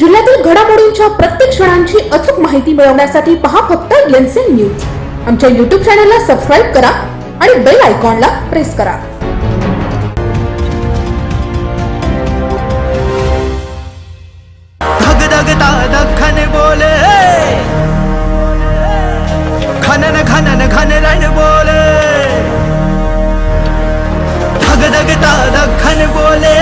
जिल्ह्यातील घडामोडींच्या प्रत्येक क्षणांची अचूक माहिती मिळवण्यासाठी पहा फक्त एनसीएन न्यूज। आमच्या YouTube चॅनलला सबस्क्राइब करा आणि बेल आयकॉनला प्रेस करा। धगधगता दखन बोले, खनन खनन घन रण बोले, धगधगता दखन बोले,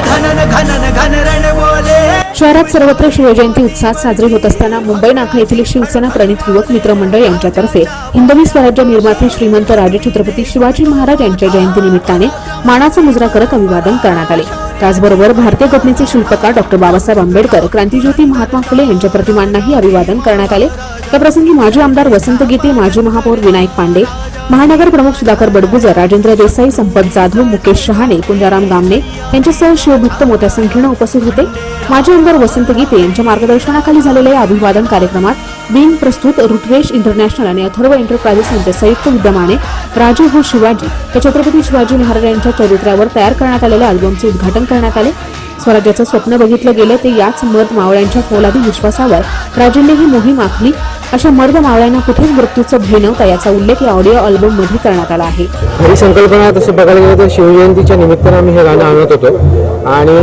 खनन खनन घन रण बोले। शहरात सर्वत्र शिवजयंती उत्साहात साजरी होत असताना मुंबई नाका येथील शिवसेना प्रणित युवक मित्र मंडळ यांच्यातर्फे हिंदवी स्वराज्य निर्माते श्रीमंत राजे छत्रपती शिवाजी महाराज यांच्या जयंतीनिमित्ताने मानाचा मुजरा करत अभिवादन करण्यात आले। त्याचबरोबर भारतीय घटनेचे शिल्पकार डॉ. बाबासाहेब आंबेडकर, क्रांतिज्योती महात्मा फुले यांच्या प्रतिमांनाही अभिवादन करण्यात आले। या प्रसंगी माजी आमदार वसंत गीते, माजी महापौर विनायक पांडे, महानगर प्रमुख सुधाकर बडगुजर, राजेंद्र देसाई, संपत जाधव, मुकेश शहाणे, पुंजाराम गामने यांच्यासह शिवभक्त मोठ्या संख्येने उपस्थित होते। माजी आमदार वसंत गीते यांच्या मार्गदर्शनाखाली झालेल्या या अभिवादन कार्यक्रमात बिंग प्रस्तुत रुटवेश इंटरनॅशनल आणि अथर्व एंटरप्राइजेस यांच्या संयुक्त विद्यमाने राजे हो शिवाजी या छत्रपती शिवाजी महाराज यांच्या चरित्रावर तयार करण्यात आलेल्या अल्बमचे उद्घाटन करण्यात आले। स्वराज्याचं स्वप्न बघितलं गेलं ते याच मर्द मावळ्यांच्या फौलादी विश्वासावर राजेंनी ही मोहीम आखली। अशा मर्द मावळ्यांना कुठेच मृत्यूचं भय नव्हता याचा उल्लेख या ऑडिओ अल्बम मध्ये करण्यात आला आहे। खरी संकल्पना तसं बघायला गेलं तर शिवजयंतीच्या निमित्तानं आम्ही हे गाणं आणत होतो आणि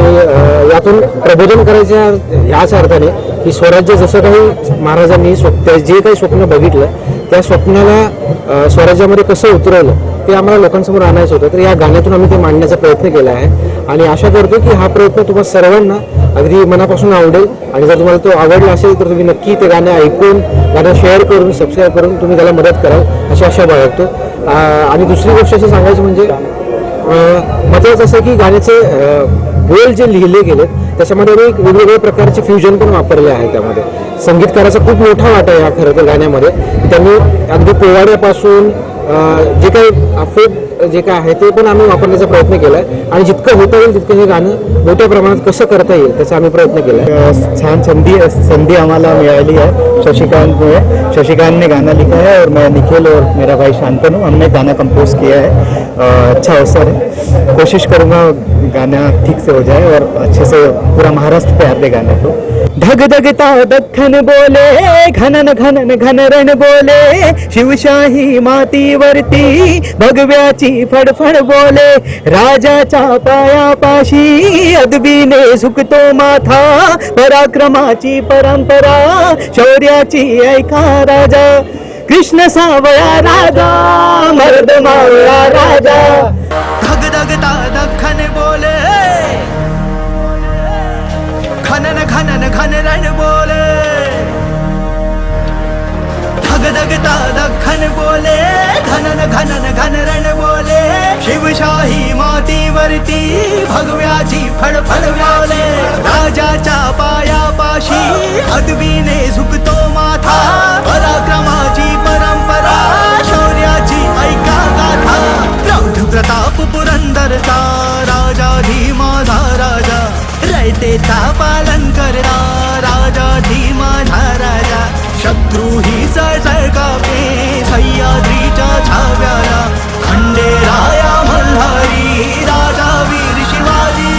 यातून प्रबोधन करायच्या याच अर्थाने की स्वराज्य जसं काही महाराजांनी जे काही स्वप्न बघितलं त्या स्वप्नाला स्वराज्यामध्ये कसं उतरवलं ते आम्हाला लोकांसमोर आणायचं होतं। तर या गाण्यातून आम्ही ते मांडण्याचा प्रयत्न केला आहे आणि आशा करतो की हा प्रयत्न तुम्हा सर्वांना अगदी मनापासून आवडेल आणि जर तुम्हाला तो आवडला असेल तर तुम्ही नक्की ते गाणं ऐकून गाणं शेअर करून सबस्क्राईब करून तुम्ही त्याला मदत कराल अशी आशा बाळगतो। आणि दुसरी गोष्ट अशी सांगायची म्हणजे महत्त्वाचं असं की गाण्याचे बोल जे लिहिले गेले त्याच्यामध्ये वेगवेगळ्या प्रकारचे फ्युजन पण वापरले आहे। त्यामध्ये संगीतकाराचा खूप मोठा वाटा आहे खरं तर गाण्यामध्ये। त्यांनी अगदी पोवाड्यापासून जे काही फोक जे काय आहे ते पण आम्ही वापरण्याचा प्रयत्न केला आहे आणि जितकं होता येईल तितकं हे गाणं मोठ्या प्रमाणात कसं करता येईल त्याचा आम्ही प्रयत्न केला आहे। छान संधि हमारा मिली है शशिकांत ने गाना लिखा है और मैं निखिल और मेरा भाई शांतनु हमने गाना कंपोज किया है। अच्छा अवसर है, कोशिश करूँगा गाना ठीक से हो जाए और अच्छे से पूरा महाराष्ट्र प्यार दे गाने को। धगधगता दखन बोले, खनन खनन घन रण बोले, शिवशाही मातीवरती भगव्याची फडफड बोले, राजाच्या पायापाशी अदबीने झुकतो माथा, पराक्रमाची परंपरा शौर्याची ऐका राजा, कृष्ण सावळा राजा, मर्द मावळा राजा। धगधगता दखन बोले, खनन खनन घन रण बोले, धगधगता दखन बोले, खनन खनन घन रण बोले, शिवशाही मातीवरती भगव्याची फडफड बोले, राजाच्या पायापाशी अदबीने झुकतो माथा, पराक्रमाची परंपरा शौर्याची ऐका गाथा, प्रौढ प्रताप पुरंदरचा राजा धीमाचा राजा, रयतेचा पालन करता राजा धीमाचा राजा, शत्रूही सळसळ कापे सह्याद्रीच्या छाव्याला, खंडेराया मल्हारी राजा वीर शिवाजी।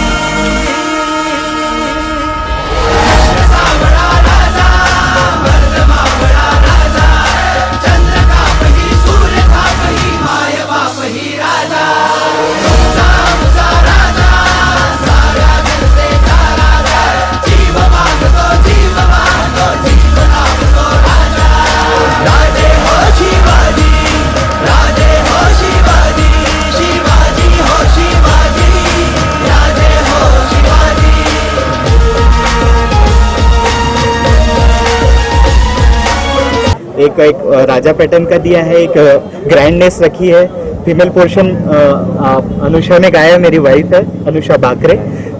एक राजा पैटर्न का दिया है, एक ग्रैंडनेस रखी है। फीमेल पोर्शन अनुषा ने गाया, मेरी वाइफ है अनुषा बाकरे,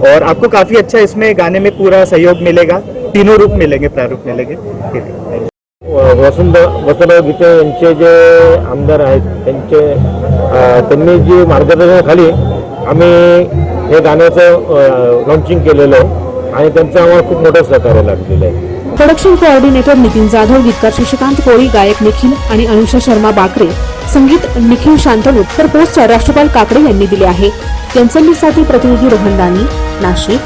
और आपको काफ़ी अच्छा इसमें गाने में पूरा सहयोग मिलेगा, तीनों रूप मिलेंगे, प्रारूप मिलेंगे। वसंतराव गीते यांचे जे आमदार आहेत त्यांनी जी मार्गदर्शनाखाली आम्ही हे गाण्याचं लॉन्चिंग केलेलं आहे आणि त्यांचं आम्हाला खूप मोठं सहकार्य लागलेलं आहे। प्रोडक्शन कोऑर्डिनेटर नितीन जाधव, गीतकार शशिकांत कोळी, गायक निखिल आणि अनुषा शर्मा बाकरे, संगीत निखिल शांतनु, तर पोस्टर राष्ट्रपाल काकडे यांनी दिले आहे। एनसीएन साठी प्रतिनिधी रोहन दानी, नाशिक।